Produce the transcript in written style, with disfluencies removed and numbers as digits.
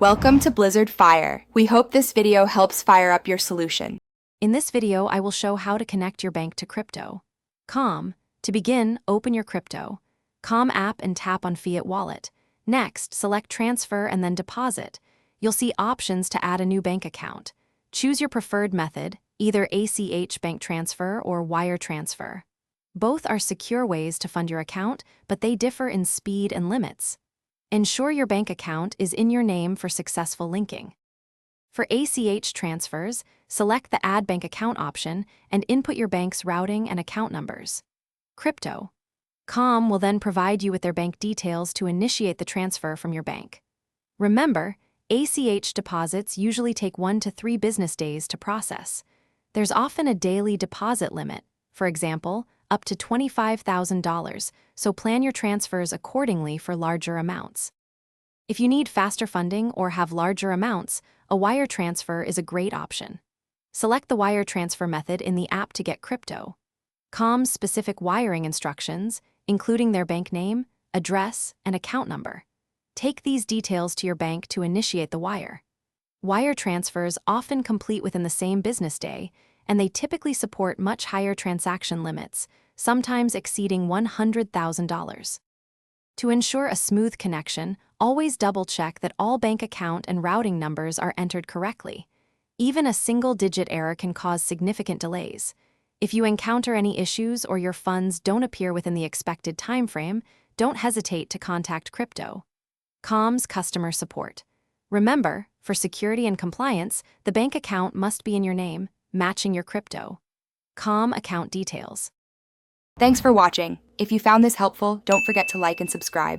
Welcome to Blizzard Fire. We hope this video helps fire up your solution. In this video, I will show how to connect your bank to crypto. To begin, open your crypto. app and tap on Fiat Wallet. Next, select Transfer and then Deposit. You'll see options to add a new bank account. Choose your preferred method, either ACH bank transfer or wire transfer. Both are secure ways to fund your account, but they differ in speed and limits. Ensure your bank account is in your name for successful linking. For ACH transfers, select the Add Bank Account option and input your bank's routing and account numbers. Crypto.com will then provide you with their bank details to initiate the transfer from your bank. Remember, ACH deposits usually take 1 to 3 business days to process. There's often a daily deposit limit, for example, up to $25,000, so plan your transfers accordingly for larger amounts. If you need faster funding or have larger amounts, a wire transfer is a great option. Select the wire transfer method in the app to get crypto.com's specific wiring instructions, including their bank name, address, and account number. Take these details to your bank to initiate the wire. Wire transfers often complete within the same business day, and they typically support much higher transaction limits, sometimes exceeding $100,000. To ensure a smooth connection, always double-check that all bank account and routing numbers are entered correctly. Even a single-digit error can cause significant delays. If you encounter any issues or your funds don't appear within the expected timeframe, don't hesitate to contact crypto.com's customer support. Remember, for security and compliance, the bank account must be in your name, matching your crypto.com account details. Thanks for watching. If you found this helpful, don't forget to like and subscribe.